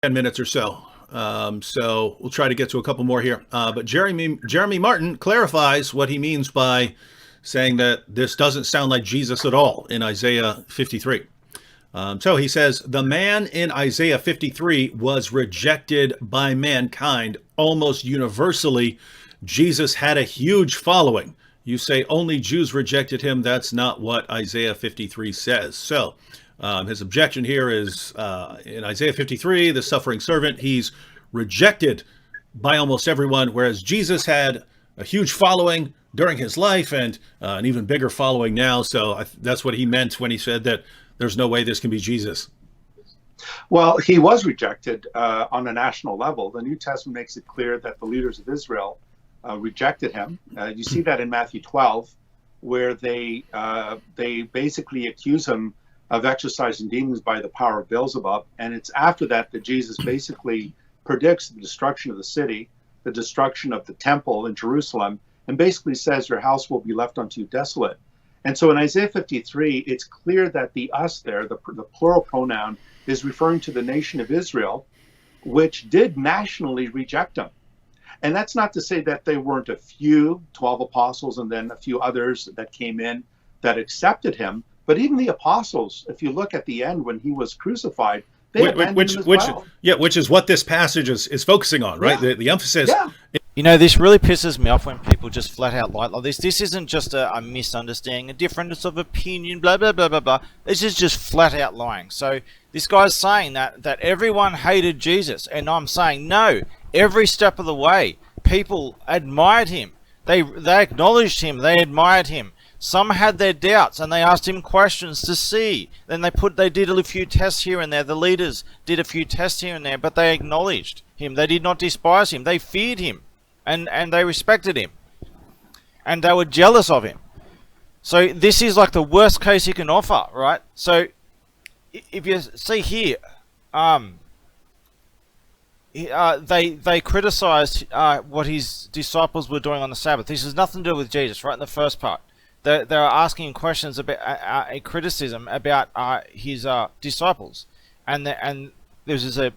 10 minutes or so. So we'll try to get to a couple more here. But Jeremy Martin clarifies what he means by saying that this doesn't sound like Jesus at all in Isaiah 53. So he says, the man in Isaiah 53 was rejected by mankind almost universally. Jesus had a huge following. You say only Jews rejected him. That's not what Isaiah 53 says. So his objection here is in Isaiah 53, the suffering servant, he's rejected by almost everyone, whereas Jesus had a huge following during his life and an even bigger following now. So that's what he meant when he said that there's no way this can be Jesus. Well, he was rejected on a national level. The New Testament makes it clear that the leaders of Israel rejected him. You see that in Matthew 12, where they basically accuse him of exorcising demons by the power of Beelzebub. And it's after that that Jesus basically predicts the destruction of the city, the destruction of the temple in Jerusalem, and basically says your house will be left unto you desolate. And so in Isaiah 53, it's clear that the us there, the plural pronoun, is referring to the nation of Israel, which did nationally reject him. And that's not to say that there weren't a few, 12 apostles, and then a few others that came in that accepted him. But even the apostles, if you look at the end when he was crucified, they abandoned him as well. Which is what this passage is focusing on, right? Yeah. The emphasis. Yeah. You know, this really pisses me off when people just flat out lie like this. This isn't just a misunderstanding, a difference of opinion, blah, blah, blah, blah, blah. This is just flat out lying. So this guy's saying that everyone hated Jesus. And I'm saying, no, every step of the way, people admired him. They acknowledged him. They admired him. Some had their doubts and they asked him questions to see. Then they did a few tests here and there. The leaders did a few tests here and there, but they acknowledged him. They did not despise him. They feared him and they respected him. And they were jealous of him. So this is like the worst case you can offer, right? So if you see here, they criticized what his disciples were doing on the Sabbath. This has nothing to do with Jesus, right in the first part. They are asking questions about a criticism about his disciples, and there's a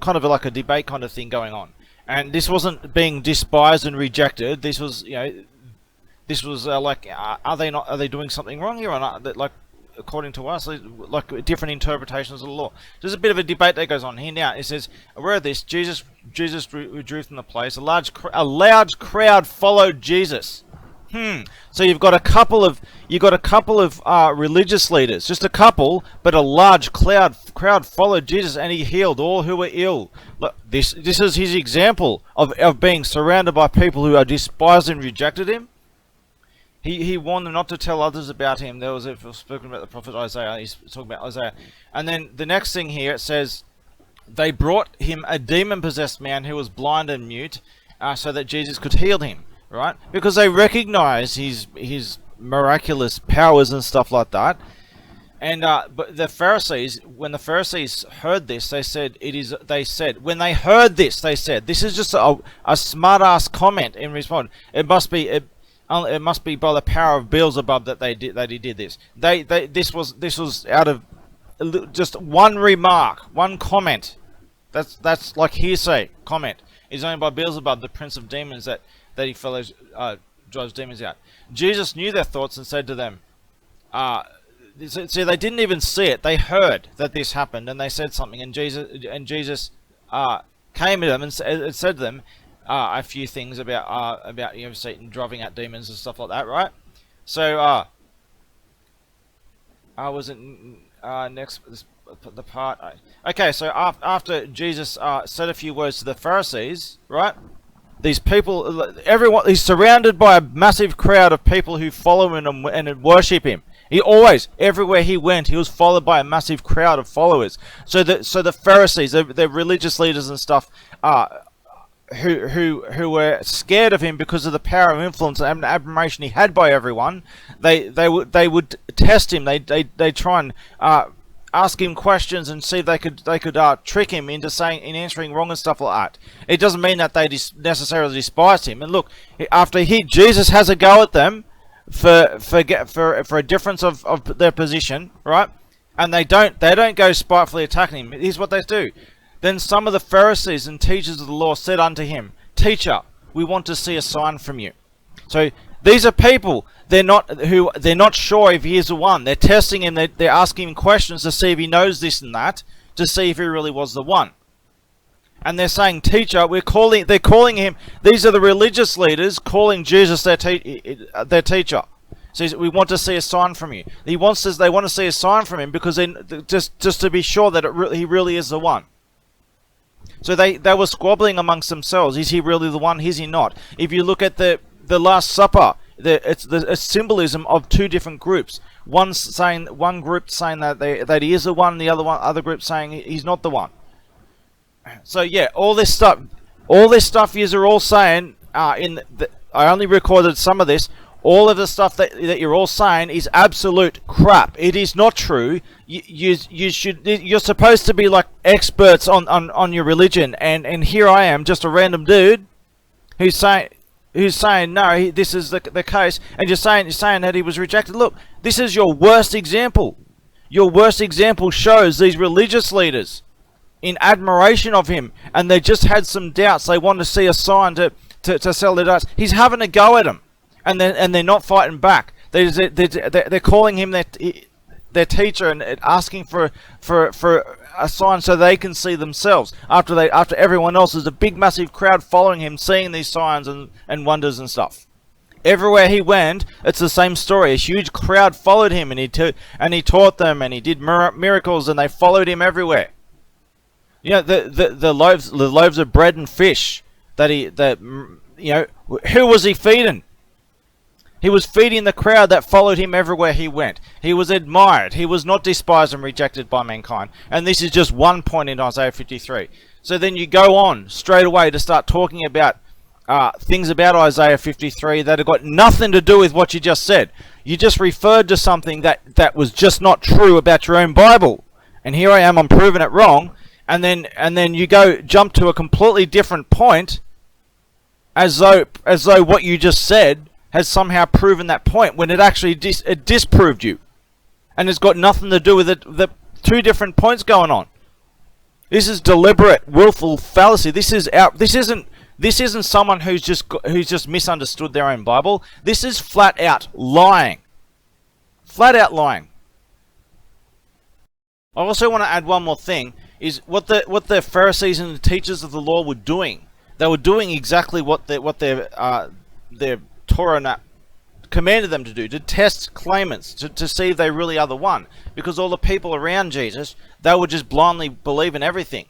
kind of like a debate kind of thing going on. And this wasn't being despised and rejected. This was, like, are they doing something wrong here or not? Like, according to us, like different interpretations of the law. There's a bit of a debate that goes on here now. It says, aware of this, Jesus withdrew from the place. A large crowd followed Jesus. So you've got a couple of religious leaders, just a couple, but a large crowd followed Jesus, and he healed all who were ill. Look, this is his example of being surrounded by people who are despised and rejected him. He warned them not to tell others about him. There was spoken about the prophet Isaiah. He's talking about Isaiah, and then the next thing here it says, they brought him a demon-possessed man who was blind and mute, so that Jesus could heal him. Right, because they recognize his miraculous powers and stuff like that, and but the Pharisees, when the Pharisees heard this, they said when they heard this, they said, this is just a smart ass comment in response. It must be by the power of Beelzebub that he did this. This was out of just one remark, one comment. That's like hearsay comment. Is owned by Beelzebub, the prince of demons that he drives demons out. Jesus knew their thoughts and said to them, see, they didn't even see it. They heard that this happened and they said something, and Jesus came to them and said to them a few things about Satan driving out demons and stuff like that, right? So was it next the part? Okay, so after Jesus said a few words to the Pharisees, right? These people, everyone, he's surrounded by a massive crowd of people who follow him and worship him. He always, everywhere he went, he was followed by a massive crowd of followers. So the Pharisees, the religious leaders and stuff, who were scared of him because of the power of influence and admiration he had by everyone, they would test him. They try and ask him questions and see if they could trick him into answering wrong and stuff like that. It doesn't mean that they necessarily despised him. And look, after Jesus has a go at them for a difference of their position, right? And they don't go spitefully attacking him. Here's what they do: Then some of the Pharisees and teachers of the law said unto him, Teacher, we want to see a sign from you. So these are people, they're not sure if he is the one. They're testing him, they're asking him questions to see if he knows this and that, to see if he really was the one. And they're saying, Teacher, they're calling him, these are the religious leaders calling Jesus their teacher. So we want to see a sign from you. They want to see a sign from him because just to be sure that he really is the one. So they were squabbling amongst themselves. Is he really the one? Is he not? If you look at the Last Supper, it's a symbolism of two different groups. One group saying that he is the one, the other group saying he's not the one. So yeah, all this stuff you're all saying. I only recorded some of this. All of the stuff that you're all saying is absolute crap. It is not true. You're supposed to be like experts on your religion, and here I am, just a random dude who's saying no, this is the case, and you're saying that he was rejected. Look, this is your worst example. Your worst example shows these religious leaders in admiration of him, and they just had some doubts. They want to see a sign to sell their doubts. He's having a go at them. And they're not fighting back. They're calling him their teacher and asking for a sign so they can see themselves. After everyone else, there's a big massive crowd following him, seeing these signs and wonders and stuff. Everywhere he went, it's the same story. A huge crowd followed him, and he taught them, and he did miracles, and they followed him everywhere. You know, the loaves of bread and fish who was he feeding? He was feeding the crowd that followed him everywhere he went. He was admired. He was not despised and rejected by mankind. And this is just one point in Isaiah 53. So then you go on straight away to start talking about things about Isaiah 53 that have got nothing to do with what you just said. You just referred to something that was just not true about your own Bible. And here I am, I'm proving it wrong. And then you jump to a completely different point as though what you just said has somehow proven that point when it actually it disproved you, and it's got nothing to do with the two different points going on. This is deliberate, willful fallacy. This isn't someone who's just misunderstood their own Bible. This is flat out lying. Flat out lying. I also want to add one more thing: is what the Pharisees and the teachers of the law were doing. They were doing exactly what their Torah commanded them to do, to test claimants, to see if they really are the one. Because all the people around Jesus, they would just blindly believe in everything.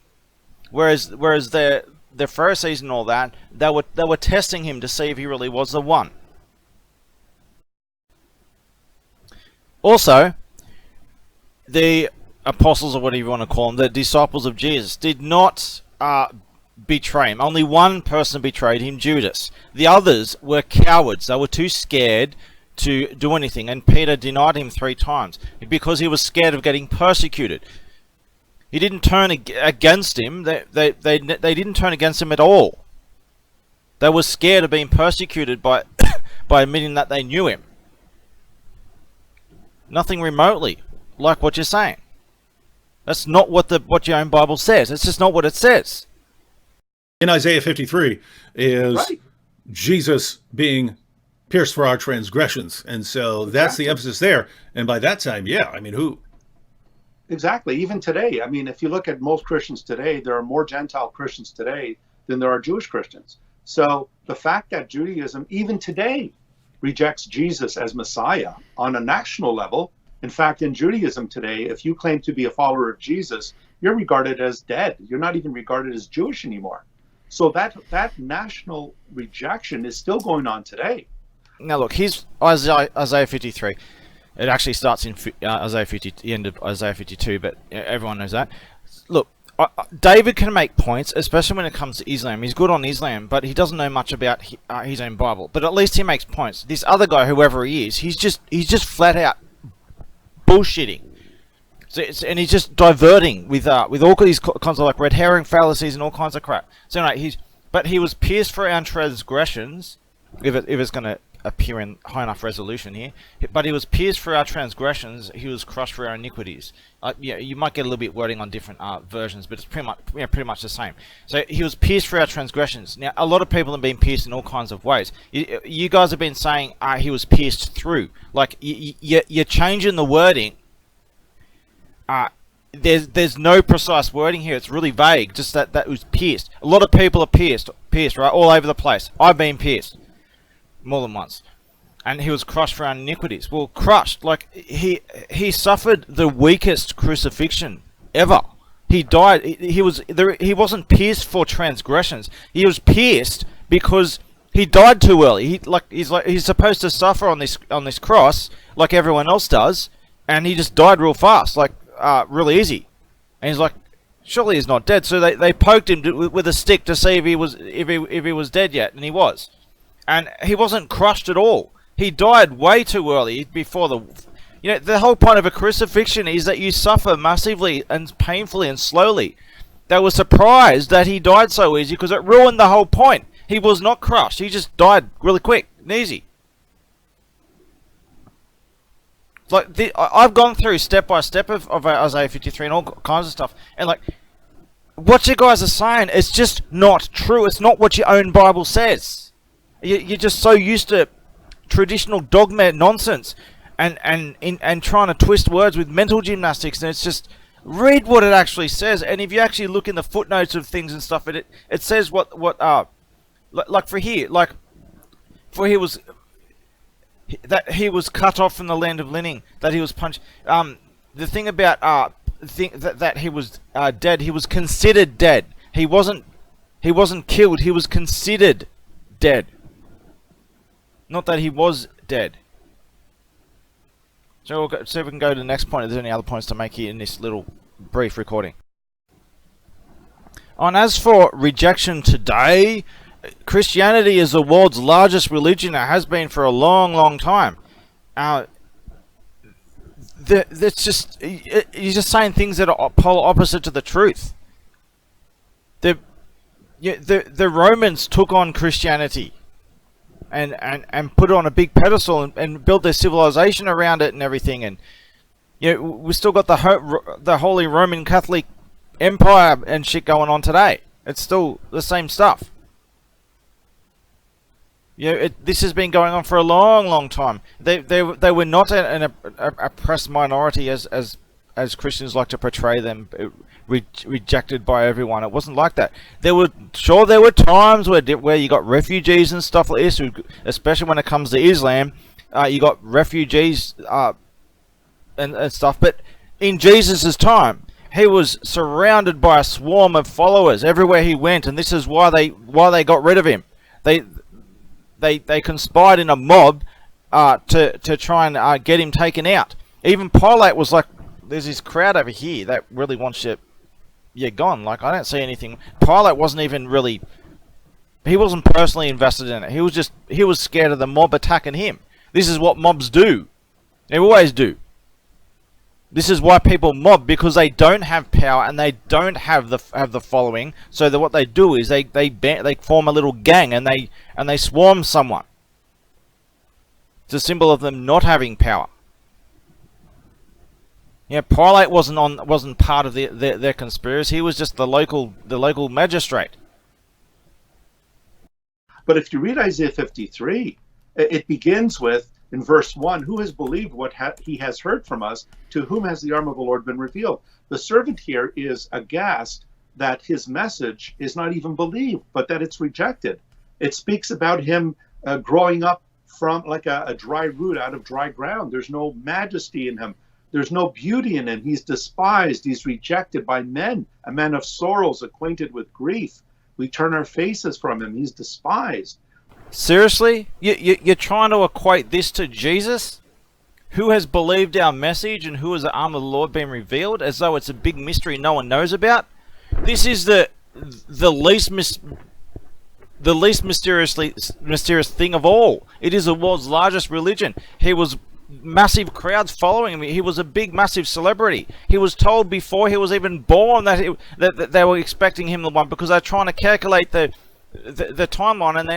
Whereas the Pharisees and all that, they were testing him to see if he really was the one. Also, the apostles, or whatever you want to call them, the disciples of Jesus, did not betray him. Only one person betrayed him, Judas. The others were cowards. They were too scared to do anything, and Peter denied him 3 times because he was scared of getting persecuted. He didn't turn against him. They didn't turn against him at all. They were scared of being persecuted by admitting that they knew him. Nothing remotely like what you're saying. That's not what your own Bible says. It's just not what it says. In Isaiah 53 is Right. Jesus being pierced for our transgressions. And so that's the emphasis there. And by that time, yeah, I mean, who? Exactly. Even today, I mean, if you look at most Christians today, there are more Gentile Christians today than there are Jewish Christians. So the fact that Judaism, even today, rejects Jesus as Messiah on a national level. In fact, in Judaism today, if you claim to be a follower of Jesus, you're regarded as dead. You're not even regarded as Jewish anymore. So that national rejection is still going on today. Now look, here's Isaiah 53. It actually starts in Isaiah 50, the end of Isaiah 52, but everyone knows that. Look, David can make points, especially when it comes to Islam. He's good on Islam, but he doesn't know much about his own Bible. But at least he makes points. This other guy, whoever he is, he's just flat out bullshitting. So and he's just diverting with all these kinds of like red herring fallacies and all kinds of crap. So anyway, he was pierced for our transgressions. If it's going to appear in high enough resolution here. But he was pierced for our transgressions, he was crushed for our iniquities. Yeah, you might get a little bit wording on different versions, but it's pretty much the same. So he was pierced for our transgressions. Now, a lot of people have been pierced in all kinds of ways. You guys have been saying he was pierced through. Like, you're changing the wording. There's no precise wording here. It's really vague. Just that was pierced. A lot of people are pierced, right, all over the place. I've been pierced more than once, and he was crushed for our iniquities. Well, crushed, like he suffered the weakest crucifixion ever. He died. He wasn't pierced for transgressions. He was pierced because he died too early. He's supposed to suffer on this cross like everyone else does, and he just died real fast, like really easy. And he's like, surely he's not dead. So they poked him with a stick to see if he was dead yet, and he was. And he wasn't crushed at all. He died way too early before the whole point of a crucifixion is that you suffer massively and painfully and slowly. They were surprised that he died so easy because it ruined the whole point. He was not crushed. He just died really quick and easy. Like I've gone through step by step of Isaiah 53 and all kinds of stuff, and like what you guys are saying is just not true. It's not what your own Bible says. You're just so used to traditional dogma nonsense, and trying to twist words with mental gymnastics, and it's just read what it actually says. And if you actually look in the footnotes of things and stuff, it says what like for he was that he was cut off from the land of living, that he was punched. The thing about that he was dead, he was considered dead. He wasn't killed. He was considered dead. Not that he was dead. So we'll see if we can go to the next point. If there's any other points to make here in this little brief recording. And as for rejection today, Christianity is the world's largest religion. It has been for a long, long time. That's just you're just saying things that are polar opposite to the truth. The Romans took on Christianity and put it on a big pedestal and built their civilization around it and everything. And we still got the Holy Roman Catholic Empire and shit going on today. It's still the same stuff. This has been going on for a long, long time. They were not an oppressed minority as Christians like to portray them, rejected by everyone. It wasn't like that. There were times where you got refugees and stuff like this, especially when it comes to Islam. You got refugees and stuff. But in Jesus' time, he was surrounded by a swarm of followers everywhere he went, and this is why they got rid of him. They conspired in a mob to try and get him taken out. Even Pilate was like, there's this crowd over here that really wants you gone. Like, I don't see anything. Pilate wasn't even really, he wasn't personally invested in it. He was scared of the mob attacking him. This is what mobs do. They always do. This is why people mob, because they don't have power and they don't have the following. So that what they do is they form a little gang and they swarm someone. It's a symbol of them not having power. Pilate wasn't part of their conspiracy. He was just the local magistrate. But if you read Isaiah 53, it begins with, in verse 1, who has believed what he has heard from us? To whom has the arm of the Lord been revealed? The servant here is aghast that his message is not even believed, but that it's rejected. It speaks about him growing up from like a dry root out of dry ground. There's no majesty in him. There's no beauty in him. He's despised. He's rejected by men, a man of sorrows, acquainted with grief. We turn our faces from him. He's despised. Seriously? You're trying to equate this to Jesus? Who has believed our message and who has the arm of the Lord been revealed, as though it's a big mystery no one knows about? This is the least mysterious thing of all. It is the world's largest religion. He was massive crowds following him. He was a big, massive celebrity. He was told before he was even born that they were expecting him the one, because they're trying to calculate the timeline, and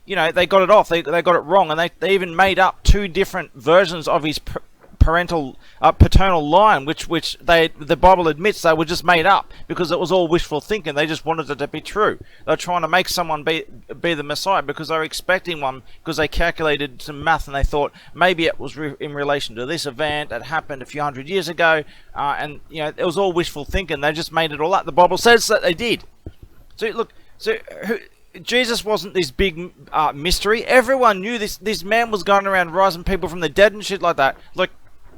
they got it off. They got it wrong, and they even made up two different versions of his paternal line, which the Bible admits they were just made up because it was all wishful thinking. They just wanted it to be true. They were trying to make someone be the Messiah because they were expecting one, because they calculated some math and they thought maybe it was in relation to this event that happened a few hundred years ago, and it was all wishful thinking. They just made it all up. The Bible says that they did. So look, Jesus wasn't this big mystery. Everyone knew this man was going around rising people from the dead and shit like that. Like,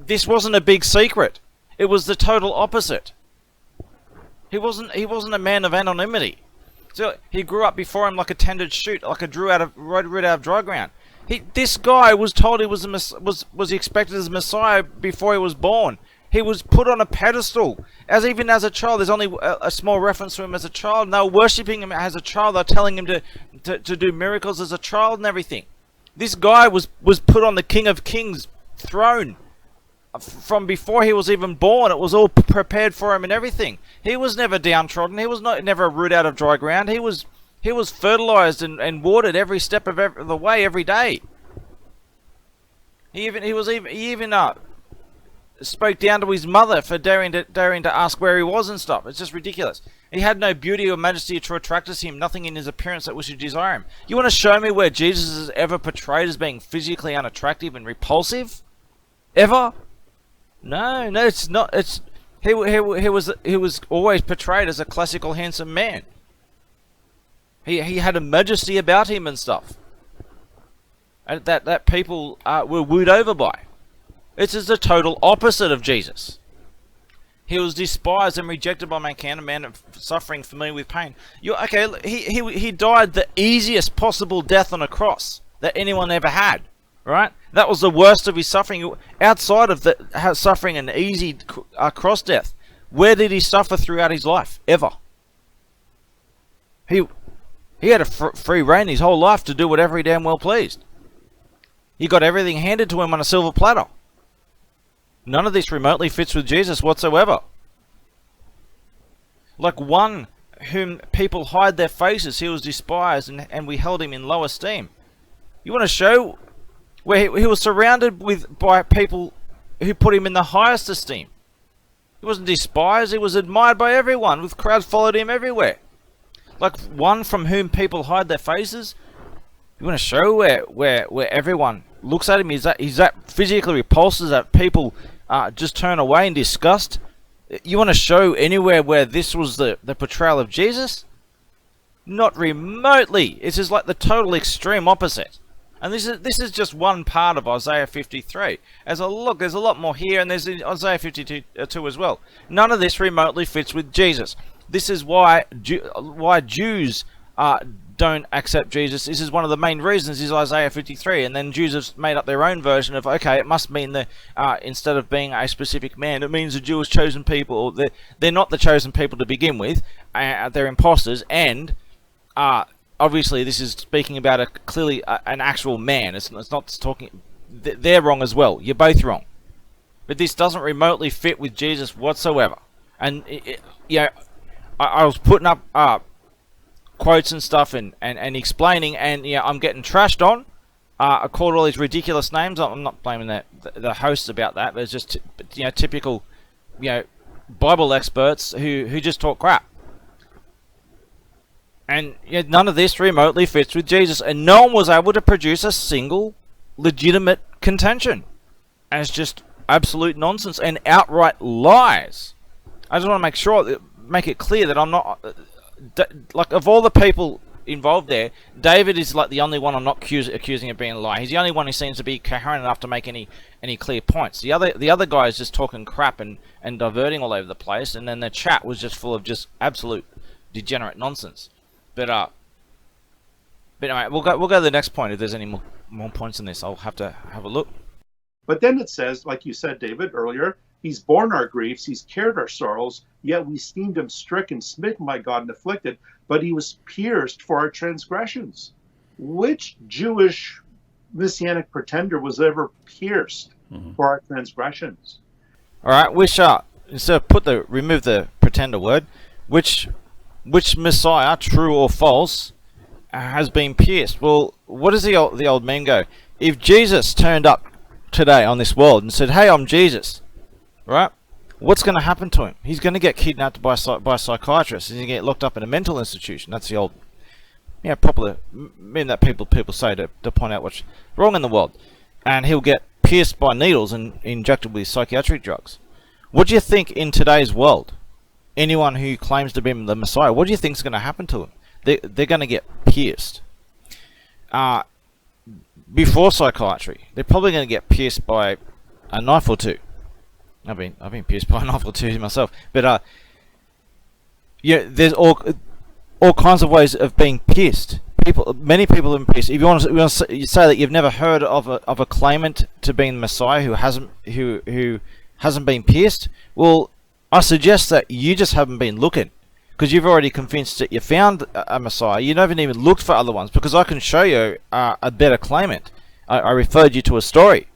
this wasn't a big secret. It was the total opposite. He wasn't a man of anonymity. So he grew up before him like a tended shoot, like a root out of dry ground. This guy was told he was expected as a Messiah before he was born. He was put on a pedestal even as a child. There's only a small reference to him as a child, and they were worshipping him as a child. They're telling him to do miracles as a child and everything. This guy was put on the King of Kings throne from before he was even born. It was all prepared for him and everything. He was never downtrodden. He was never a root out of dry ground. He was fertilized and watered every step of the way, every day. He even spoke down to his mother for daring to ask where he was and stuff. It's just ridiculous. He had no beauty or majesty to attract us him, nothing in his appearance that we should desire him. You want to show me where Jesus is ever portrayed as being physically unattractive and repulsive? Ever? No, it's not. He was always portrayed as a classical handsome man. He had a majesty about him and stuff, and that people were wooed over by. It's just the total opposite of Jesus. He was despised and rejected by mankind, a man of suffering, familiar with pain. He died the easiest possible death on a cross that anyone ever had. Right? That was the worst of his suffering. Outside of suffering an easy cross death, where did he suffer throughout his life? Ever? He had a free reign his whole life to do whatever he damn well pleased. He got everything handed to him on a silver platter. None of this remotely fits with Jesus whatsoever. Like one whom people hide their faces, he was despised, and we held him in low esteem. You want to show where he was surrounded by people who put him in the highest esteem? He wasn't despised, he was admired by everyone, with crowds followed him everywhere. Like one from whom people hide their faces? You want to show where everyone looks at him? Is that physically repulsive, that people just turn away in disgust? You want to show anywhere where this was the portrayal of Jesus? Not remotely. It's just like the total extreme opposite. And this is just one part of Isaiah 53. There's a lot more here, and there's Isaiah 52 as well. None of this remotely fits with Jesus. This is why Jews don't accept Jesus. This is one of the main reasons is Isaiah 53, and then Jews have made up their own version of, okay, it must mean instead of being a specific man, it means the Jewish chosen people. They're not the chosen people to begin with. They're imposters, and obviously, this is speaking about clearly an actual man. It's not talking. They're wrong as well. You're both wrong. But this doesn't remotely fit with Jesus whatsoever. And I was putting up quotes and stuff and explaining, and I'm getting trashed on. I called all these ridiculous names. I'm not blaming the hosts about that. But it's just typical Bible experts who just talk crap. And none of this remotely fits with Jesus. And no one was able to produce a single legitimate contention. And it's just absolute nonsense and outright lies. I just want to make it clear that I'm not... like, of all the people involved there, David is like the only one I'm not accusing of being a liar. He's the only one who seems to be coherent enough to make any clear points. The other guy is just talking crap and diverting all over the place. And then the chat was just full of just absolute degenerate nonsense. But anyway, we'll go to the next point. If there's any more points in this, I'll have to have a look. But then it says, like you said, David, earlier, he's borne our griefs, he's carried our sorrows, yet we esteemed him stricken, smitten by God, and afflicted, but he was pierced for our transgressions. Which Jewish messianic pretender was ever pierced for our transgressions? All right, instead of remove the pretender word, which Messiah, true or false, has been pierced. Well, what does the old meme go? If Jesus turned up today on this world and said, "Hey, I'm Jesus," right? What's going to happen to him? He's going to get kidnapped by psychiatrists. He's going to get locked up in a mental institution. That's the old, popular meme that people say to point out what's wrong in the world. And he'll get pierced by needles and injected with psychiatric drugs. What do you think in today's world? Anyone who claims to be the Messiah, what do you think is going to happen to them? They're going to get pierced. Before psychiatry, they're probably going to get pierced by a knife or two. I've been pierced by a knife or two myself, but there's all kinds of ways of being pierced. Many people have been pierced. If you want to say that you've never heard of a claimant to being the Messiah who hasn't been pierced, well, I suggest that you just haven't been looking, because you've already convinced that you found a Messiah. You haven't even looked for other ones, because I can show you a better claimant. I referred you to a story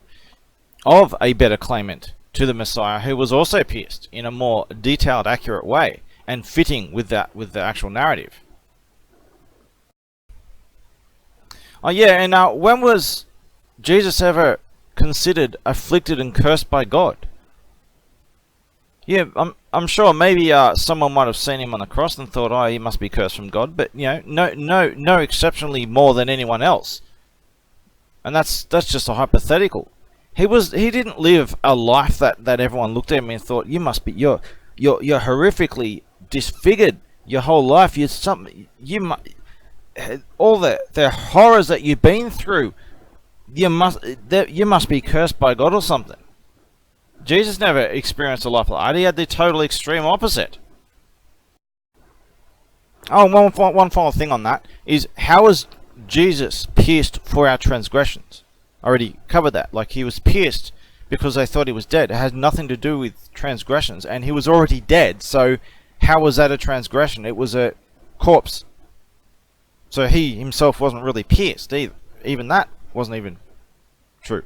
of a better claimant to the Messiah who was also pierced in a more detailed, accurate way and fitting with the actual narrative. Oh yeah, and when was Jesus ever considered afflicted and cursed by God? Yeah, I'm sure maybe someone might have seen him on the cross and thought, oh, he must be cursed from God, but no exceptionally more than anyone else. And that's just a hypothetical. He didn't live a life that everyone looked at him and thought, you're horrifically disfigured your whole life. All the horrors that you've been through, you must be cursed by God or something. Jesus never experienced a life like that. He had the total extreme opposite. Oh, one final thing on that is, how was Jesus pierced for our transgressions? I already covered that. Like, he was pierced because they thought he was dead. It had nothing to do with transgressions, and he was already dead, so how was that a transgression? It was a corpse. So he himself wasn't really pierced either. Even that wasn't even true.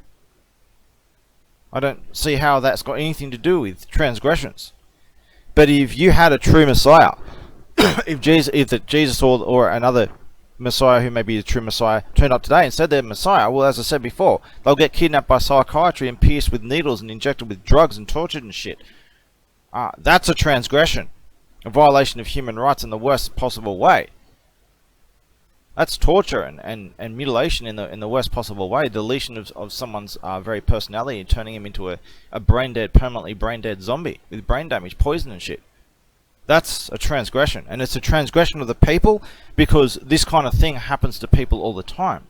I don't see how that's got anything to do with transgressions. But if you had a true Messiah, if Jesus or another Messiah who may be the true Messiah turned up today and said they're Messiah, well, as I said before, they'll get kidnapped by psychiatry and pierced with needles and injected with drugs and tortured and shit. That's a transgression, a violation of human rights in the worst possible way. That's torture and mutilation in the worst possible way. Deletion of someone's very personality and turning him into a permanently brain dead zombie with brain damage, poison and shit. That's a transgression, and it's a transgression of the people, because this kind of thing happens to people all the time.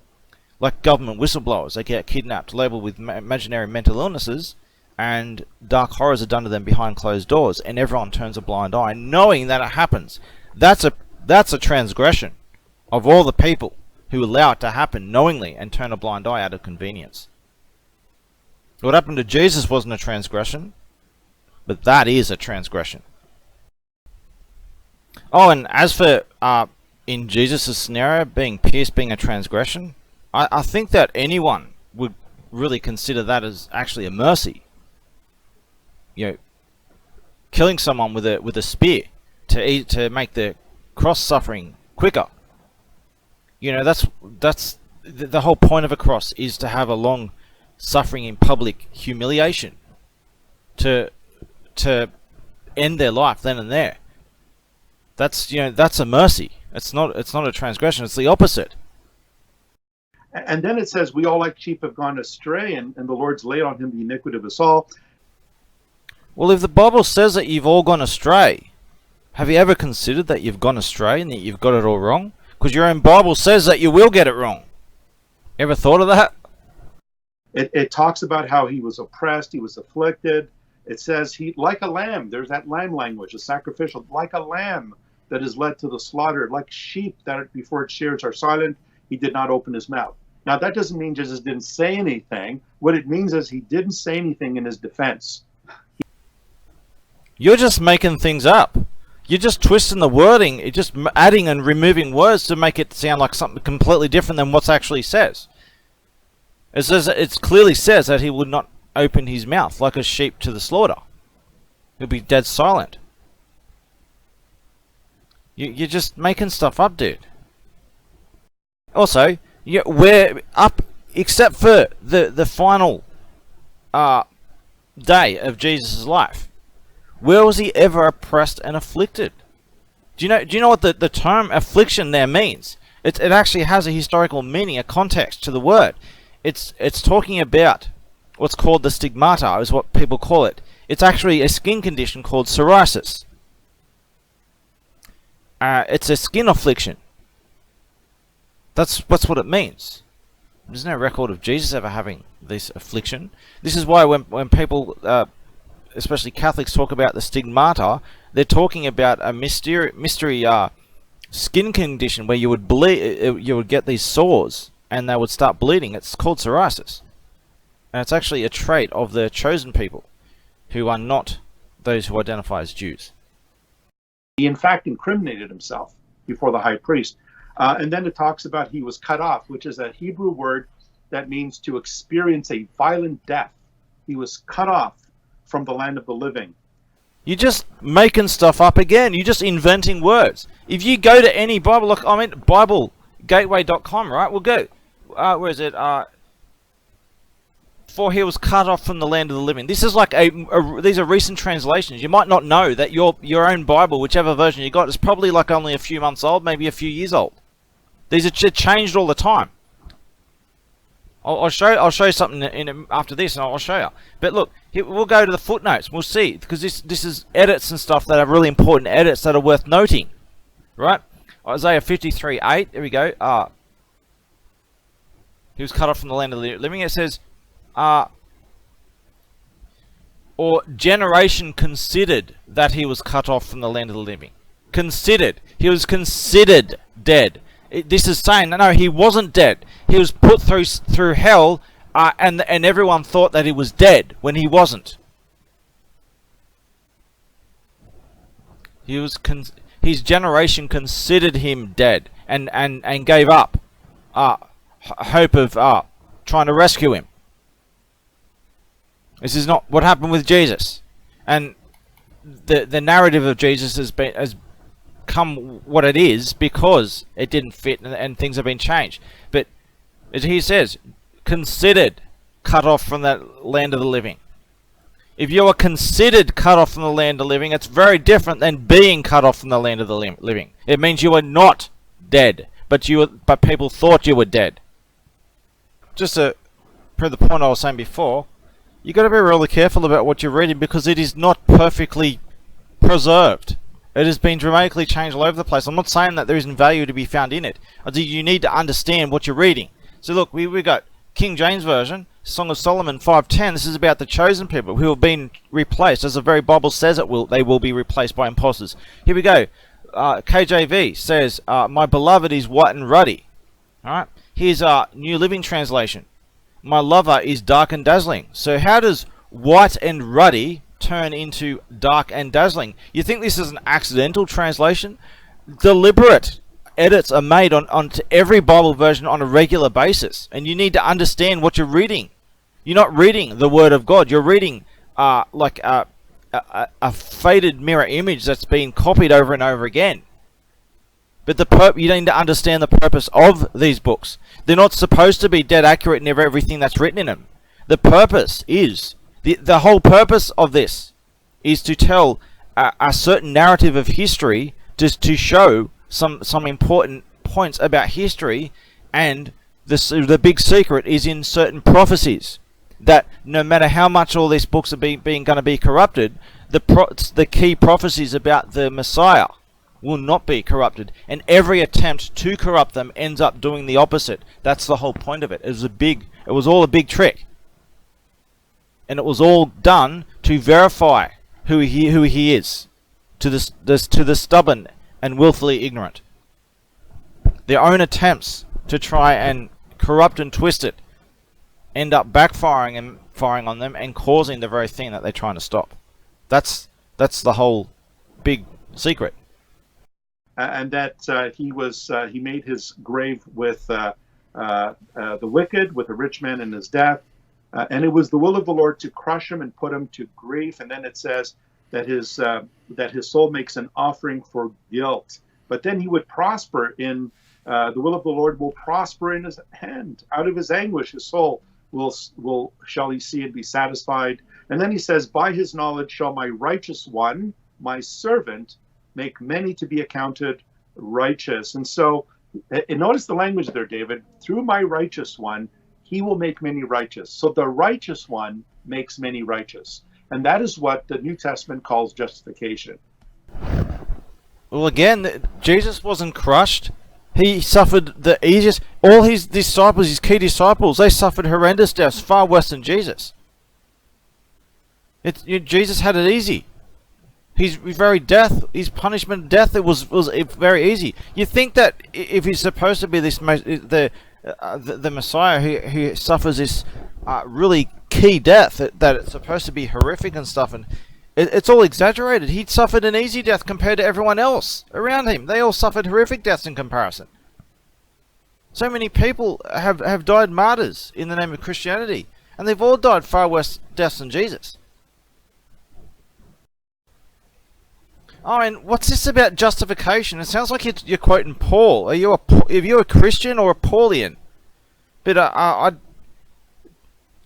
Like government whistleblowers, they get kidnapped, labeled with imaginary mental illnesses, and dark horrors are done to them behind closed doors, and everyone turns a blind eye, knowing that it happens. That's a transgression of all the people who allow it to happen knowingly and turn a blind eye out of convenience. What happened to Jesus wasn't a transgression, but that is a transgression. Oh, and as for in Jesus' scenario, being pierced being a transgression, I think that anyone would really consider that as actually a mercy. Killing someone with a spear to make the cross suffering quicker. That's the whole point of a cross, is to have a long suffering in public humiliation, to end their life then and there. That's a mercy. It's not a transgression. It's the opposite. And then it says, we all like sheep have gone astray, and the Lord's laid on him the iniquity of us all. Well, if the Bible says that you've all gone astray, have you ever considered that you've gone astray and that you've got it all wrong? Because your own Bible says that you will get it wrong. Ever thought of that? It talks about how he was oppressed, he was afflicted. It says he, like a lamb, there's that lamb language, a sacrificial, like a lamb that is led to the slaughter, like sheep that before its shears are silent, he did not open his mouth. Now, that doesn't mean Jesus didn't say anything. What it means is he didn't say anything in his defense. You're just making things up. You're just twisting the wording. You're just adding and removing words to make it sound like something completely different than what's actually says. It clearly says that he would not open his mouth like a sheep to the slaughter. He'll be dead silent. You're just making stuff up, dude. Also, we're up, except for the final day of Jesus' life. Where was he ever oppressed and afflicted? Do you know what the term affliction there means? It actually has a historical meaning, a context to the word. It's talking about what's called the stigmata, is what people call it. It's actually a skin condition called psoriasis. It's a skin affliction. That's what it means. There's no record of Jesus ever having this affliction. This is why when people, especially Catholics, talk about the stigmata, they're talking about a mystery skin condition where you would bleed, you would get these sores and they would start bleeding. It's called psoriasis, and it's actually a trait of the chosen people, who are not those who identify as Jews. He in fact incriminated himself before the high priest. And then it talks about he was cut off, which is a Hebrew word that means to experience a violent death. He was cut off from the land of the living. You're just making stuff up again. You're just inventing words. If you go to any Bible, look, I mean, BibleGateway.com, right? We'll go. Where is it? For he was cut off from the land of the living. This is like these are recent translations. You might not know that your own Bible, whichever version you got, is probably like only a few months old, maybe a few years old. These are changed all the time. I'll show you something after this, and I'll show you. But look, we'll go to the footnotes. We'll see, because this is edits and stuff that are really important edits that are worth noting, right? Isaiah 53:8. There we go. He was cut off from the land of the living. It says, or generation considered that he was cut off from the land of the living. Considered. He was considered dead. This is saying, no, he wasn't dead. He was put through hell, and everyone thought that he was dead when he wasn't. His generation considered him dead and gave up hope of trying to rescue him. This is not what happened with Jesus, and the narrative of Jesus has come what it is because it didn't fit and things have been changed. But as he says, considered cut off from the land of the living. If you are considered cut off from the land of the living, it's very different than being cut off from the land of the living. It means you are not dead, but people thought you were dead. Just to prove the point I was saying before, you got to be really careful about what you're reading, because it is not perfectly preserved. It has been dramatically changed all over the place. I'm not saying that there isn't value to be found in it. You need to understand what you're reading. So look, we got King James Version, Song of Solomon 5:10. This is about the chosen people who have been replaced, as the very Bible says they will be replaced by impostors. Here we go. KJV says, my beloved is white and ruddy. Alright, here's New Living Translation. My lover is dark and dazzling. So how does white and ruddy turn into dark and dazzling? You think this is an accidental translation? Deliberate edits are made onto every Bible version on a regular basis, and you need to understand what you're reading. You're not reading the Word of God. You're reading like a faded mirror image that's been copied over and over again. But you need to understand the purpose of these books. They're not supposed to be dead accurate in everything that's written in them. The purpose is the whole purpose of this is to tell a certain narrative of history, just to show some important points about history, and the big secret is in certain prophecies that no matter how much all these books are going to be corrupted, the key prophecies about the Messiah will not be corrupted, and every attempt to corrupt them ends up doing the opposite. That's the whole point of it. It was all a big trick. And it was all done to verify who he is to the stubborn and willfully ignorant. Their own attempts to try and corrupt and twist it end up backfiring and firing on them and causing the very thing that they're trying to stop. That's the whole big secret. And that he made his grave with the wicked, with a rich man in his death. And it was the will of the Lord to crush him and put him to grief. And then it says that his soul makes an offering for guilt. But then he would prosper in The will of the Lord will prosper in his hand. Out of his anguish, his soul shall he see and be satisfied. And then he says, by his knowledge shall my righteous one, my servant, make many to be accounted righteous. And so, and notice the language there, David. Through my righteous one, he will make many righteous. So the righteous one makes many righteous. And that is what the New Testament calls justification. Well, again, Jesus wasn't crushed. He suffered the easiest. All his disciples, his key disciples, they suffered horrendous deaths, far worse than Jesus. Jesus had it easy. His very death, his punishment, death, it was very easy. You think that if he's supposed to be the Messiah who suffers this really key death, that it's supposed to be horrific and stuff, and it's all exaggerated. He suffered an easy death compared to everyone else around him. They all suffered horrific deaths in comparison. So many people have died martyrs in the name of Christianity, and they've all died far worse deaths than Jesus. Oh, and what's this about justification? It sounds like you're quoting Paul. Are you a Christian or a Paulian? But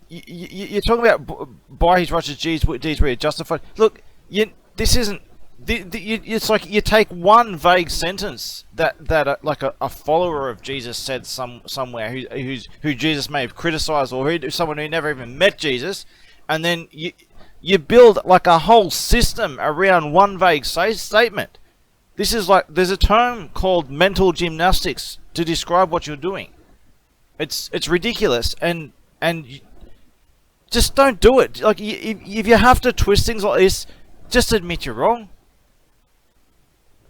you're talking about by his righteous deeds we are justified. Look, this isn't. It's like you take one vague sentence that like a follower of Jesus said somewhere who Jesus may have criticized, or someone who never even met Jesus, and then you build like a whole system around one vague statement. This is like, there's a term called mental gymnastics to describe what you're doing. It's ridiculous, and just don't do it. Like, if you have to twist things like this, just admit you're wrong.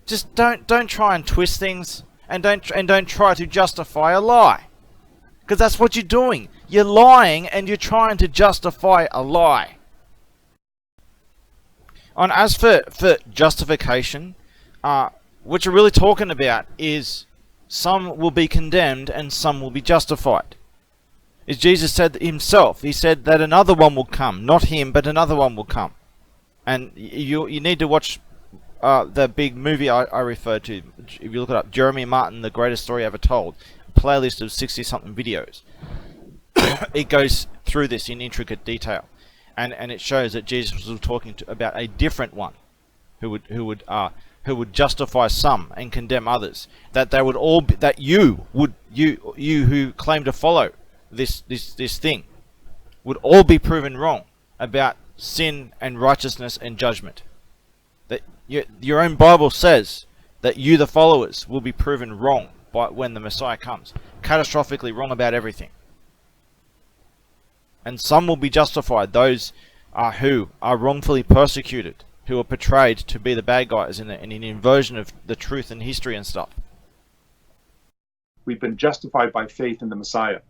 Just don't try and twist things, and don't try to justify a lie, because that's what you're doing. You're lying and you're trying to justify a lie. And as for justification, what you're really talking about is some will be condemned and some will be justified. As Jesus said himself, he said that another one will come, not him, but another one will come. And you need to watch the big movie I referred to. If you look it up, Jeremy Martin, The Greatest Story Ever Told, a playlist of 60-something videos. It goes through this in intricate detail. And it shows that Jesus was talking about a different one, who would justify some and condemn others. That they would all be, that you who claim to follow this thing would all be proven wrong about sin and righteousness and judgment. That your own Bible says that you, the followers, will be proven wrong when the Messiah comes, catastrophically wrong about everything. And some will be justified, those who are wrongfully persecuted, who are portrayed to be the bad guys in an inversion of the truth and history and stuff. We've been justified by faith in the Messiah.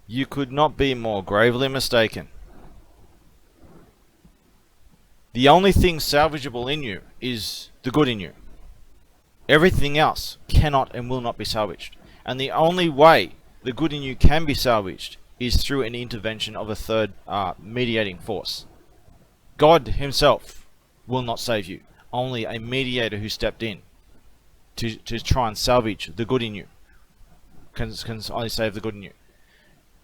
You could not be more gravely mistaken. The only thing salvageable in you is the good in you. Everything else cannot and will not be salvaged. And the only way the good in you can be salvaged is through an intervention of a third mediating force. God himself will not save you. Only a mediator who stepped in to try and salvage the good in you can only save the good in you.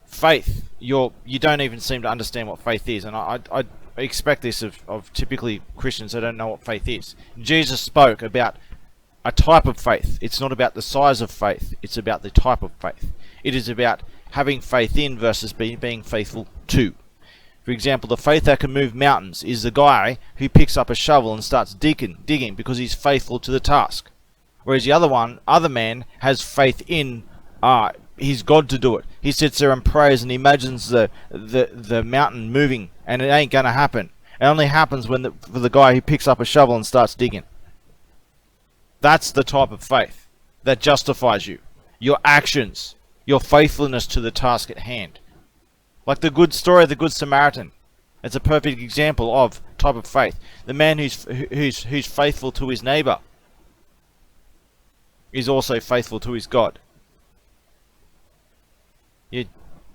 Faith, you don't even seem to understand what faith is, and I expect this of typically Christians that don't know what faith is. Jesus spoke about a type of faith. It's not about the size of faith, it's about the type of faith. It is about having faith in versus being faithful to. For example, the faith that can move mountains is the guy who picks up a shovel and starts digging because he's faithful to the task. Whereas the other man has faith in his God to do it. He sits there and prays and imagines the mountain moving, and it ain't gonna happen. It only happens for the guy who picks up a shovel and starts digging. That's the type of faith that justifies you. Your actions, your faithfulness to the task at hand. Like the good story of the Good Samaritan. It's a perfect example of type of faith. The man who's faithful to his neighbor is also faithful to his God.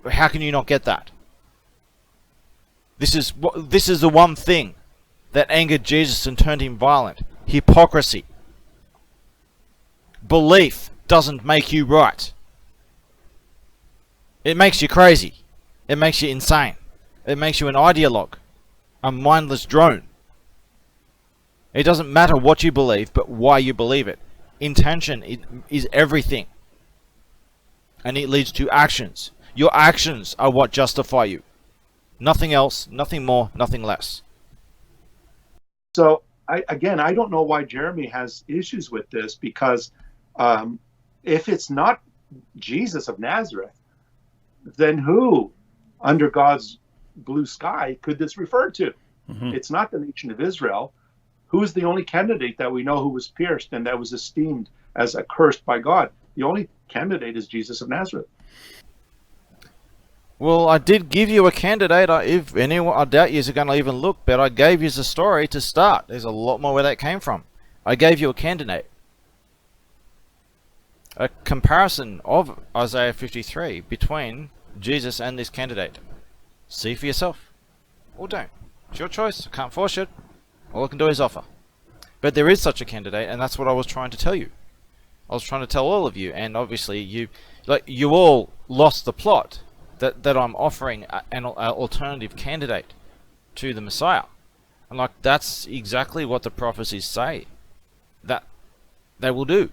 How can you not get that? This is the one thing that angered Jesus and turned him violent. Hypocrisy. Belief doesn't make you right. It makes you crazy. It makes you insane. It makes you an ideologue, a mindless drone. It doesn't matter what you believe, but why you believe it. Intention is everything. And it leads to actions. Your actions are what justify you. Nothing else, nothing more, nothing less. So, I don't know why Jeremy has issues with this, because if it's not Jesus of Nazareth, then who under God's blue sky could this refer to? Mm-hmm. It's not the nation of Israel. Who's the only candidate that we know who was pierced and that was esteemed as accursed by God? The only candidate is Jesus of Nazareth. Well, I did give you a candidate. If anyone, I doubt you're going to even look, but I gave you the story to start. There's a lot more where that came from. I gave you a candidate. A comparison of Isaiah 53 between Jesus and this candidate. See for yourself. Or don't. It's your choice. I can't force it. All I can do is offer. But there is such a candidate, and that's what I was trying to tell you. I was trying to tell all of you, and obviously you all lost the plot that I'm offering an alternative candidate to the Messiah. And that's exactly what the prophecies say that they will do.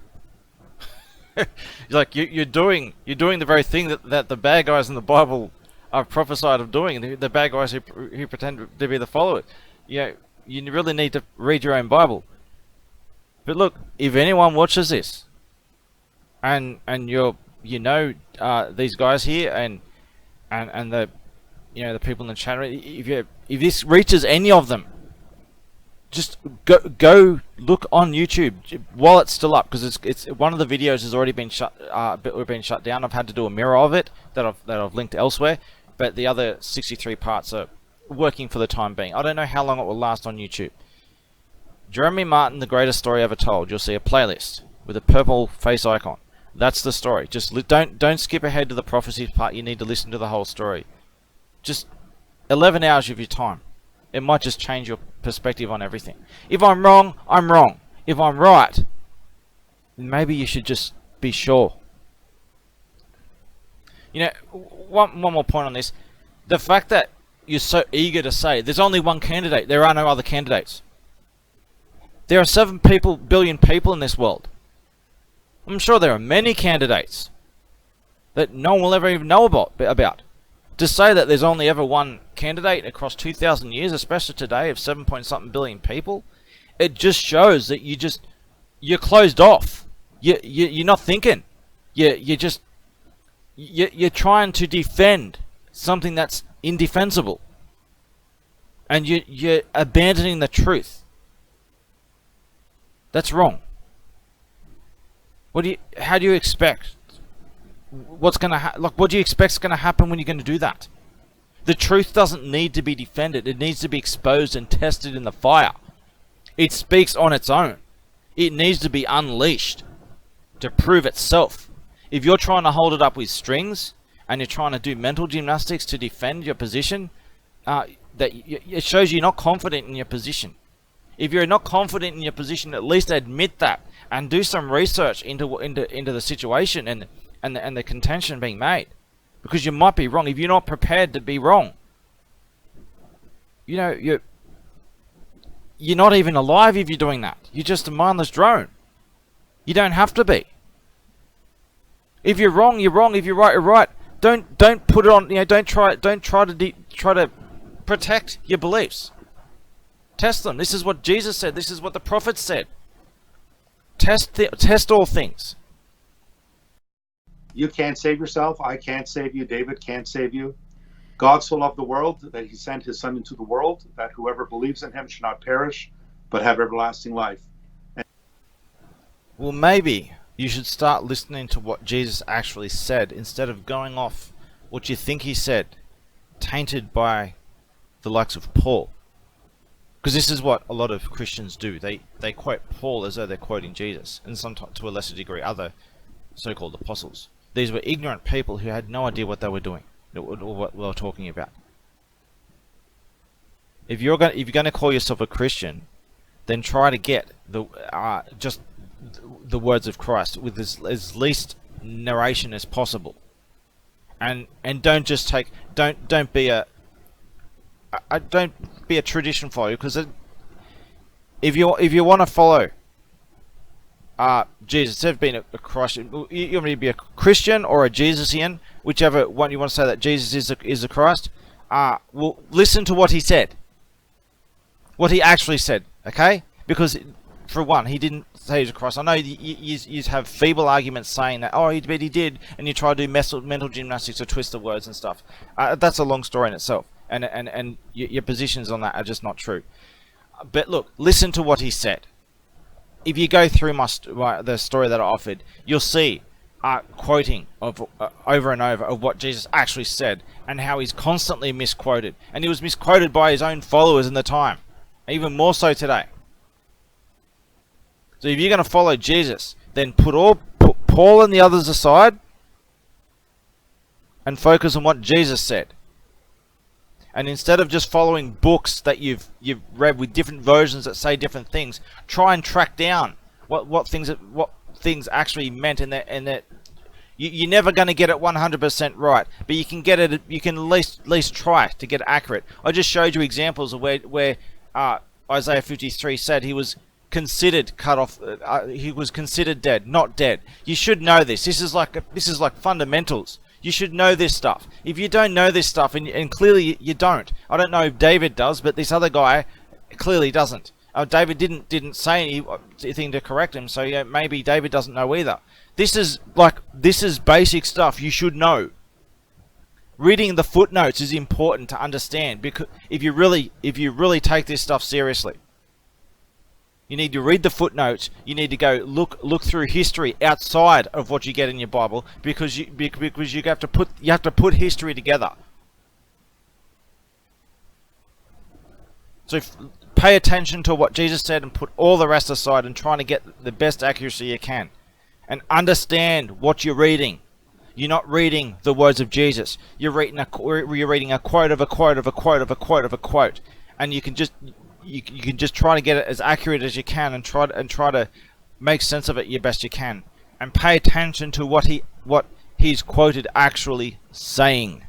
You're doing the very thing that the bad guys in the Bible are prophesied of doing, the bad guys who pretend to be the followers. You really need to read your own Bible. But look, if anyone watches this, and these guys here, and the the people in the chat, if this reaches any of them, just go look on YouTube while it's still up, because it's one of the videos has already been shut down. I've had to do a mirror of it that I've linked elsewhere, but the other 63 parts are working for the time being. I don't know how long it will last on YouTube. Jeremy Martin, the greatest story ever told. You'll see a playlist with a purple face icon. That's the story. Just don't skip ahead to the prophecies part. You need to listen to the whole story. Just 11 hours of your time. It might just change your perspective on everything. If I'm wrong, I'm wrong. If I'm right, then maybe you should just be sure. One more point on this. The fact that you're so eager to say there's only one candidate, there are no other candidates. There are 7 billion people in this world. I'm sure there are many candidates that no one will ever even know about. To say that there's only ever one candidate across 2,000 years, especially today of 7-point-something billion people, it just shows that you're closed off. You're not thinking. You're trying to defend something that's indefensible, and you're abandoning the truth. That's wrong. How do you expect? What's gonna what do you expect's gonna happen when you're gonna do that? The truth doesn't need to be defended. It needs to be exposed and tested in the fire. It speaks on its own. It needs to be unleashed to prove itself. If you're trying to hold it up with strings and you're trying to do mental gymnastics to defend your position, it shows you're not confident in your position. If you're not confident in your position, at least admit that and do some research into the situation and the contention being made, because you might be wrong. If you're not prepared to be wrong, you're not even alive if you're doing that. You're just a mindless drone. You don't have to be. If you're wrong, you're wrong. If you're right, you're right. Don't put it on. Don't try to protect your beliefs. Test them. This is what Jesus said. This is what the prophets said. Test all things. You can't save yourself. I can't save you. David can't save you. God so loved the world that he sent his son into the world, that whoever believes in him should not perish, but have everlasting life. Well, maybe you should start listening to what Jesus actually said instead of going off what you think he said, tainted by the likes of Paul. Because this is what a lot of Christians do. They quote Paul as though they're quoting Jesus, and sometimes to a lesser degree other so-called apostles. These were ignorant people who had no idea what they were doing, or what they were talking about. If you're going to call yourself a Christian, then try to get just the words of Christ with as least narration as possible, and don't just take don't be a tradition follower, because if you want to follow Jesus, instead of being a Christian, you want to be a Christian or a Jesusian, whichever one you want to say that Jesus is the Christ. Well, listen to what he said, what he actually said, okay? Because for one, he didn't say he's a Christ. I know you have feeble arguments saying that, oh, but he did, and you try to do mental gymnastics to twist the words and stuff. That's a long story in itself, and your positions on that are just not true. But look, listen to what he said. If you go through the story that I offered, you'll see quoting of over and over of what Jesus actually said, and how he's constantly misquoted, and he was misquoted by his own followers in the time, even more so today. So if you're going to follow Jesus, then put Paul and the others aside and focus on what Jesus said. And instead of just following books that you've read with different versions that say different things, try and track down what things actually meant in that. You're never going to get it 100% right, but you can get it. You can at least try to get it accurate. I just showed you examples of where Isaiah 53 said he was considered cut off. He was considered dead, not dead. You should know this. This is like fundamentals. You should know this stuff. If you don't know this stuff, and clearly you don't. I don't know if David does, but this other guy clearly doesn't. David didn't say anything to correct him, so yeah, maybe David doesn't know either. This is basic stuff you should know. Reading the footnotes is important to understand, because if you really take this stuff seriously. You need to read the footnotes. You need to go look through history outside of what you get in your Bible, because you have to put history together. So pay attention to what Jesus said and put all the rest aside, and trying to get the best accuracy you can, and understand what you're reading. You're not reading the words of Jesus. You're reading a quote of a quote of a quote of a quote of a quote, and you can just try to get it as accurate as you can, and try to make sense of it the best you can, and pay attention to what he's quoted actually saying.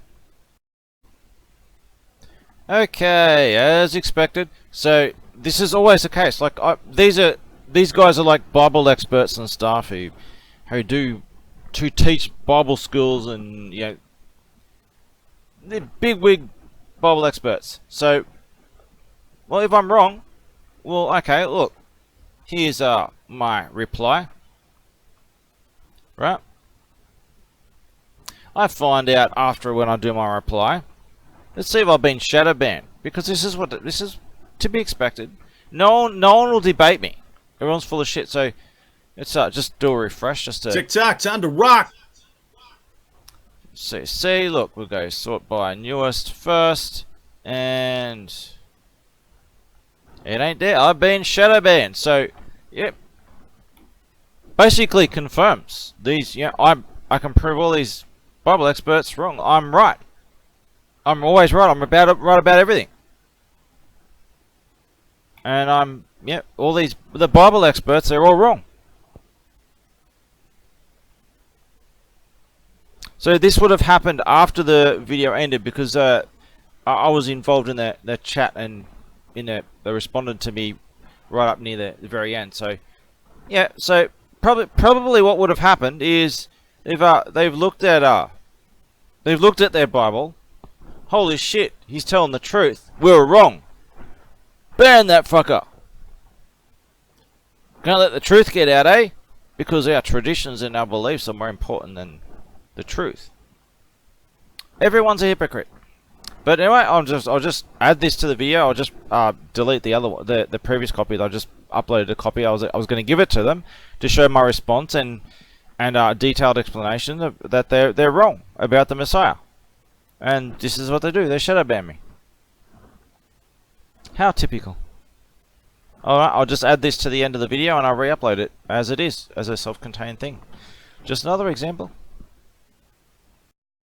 Okay, as expected. So this is always the case. Like these guys are like Bible experts and stuff who teach Bible schools, and they're big wig Bible experts. So, well, if I'm wrong, well, okay, look, here's my reply. Right? I find out after when I do my reply. Let's see if I've been shadow banned, because this is to be expected. No one will debate me. Everyone's full of shit. So let's just do a refresh. Just to TikTok, time to rock. See, look, we'll go sort by newest first, and it ain't there. I've been shadow banned. So, yep. Basically confirms these. Yeah, I can prove all these Bible experts wrong. I'm right. I'm always right. I'm right about everything. And all the Bible experts, they're all wrong. So this would have happened after the video ended, because I was involved in the chat, and they responded to me right up near the very end. So yeah, so probably what would have happened is they've looked at their Bible. Holy shit, he's telling the truth. We were wrong. Ban that fucker. Can't let the truth get out, eh? Because our traditions and our beliefs are more important than the truth. Everyone's a hypocrite. But anyway, I'll just add this to the video. I'll just delete the other one, the previous copy. I just uploaded a copy. I was going to give it to them to show my response and detailed explanation that they're wrong about the Messiah. And this is what they do. They shadow ban me. How typical. Alright, I'll just add this to the end of the video, and I'll re-upload it as it is, as a self-contained thing. Just another example.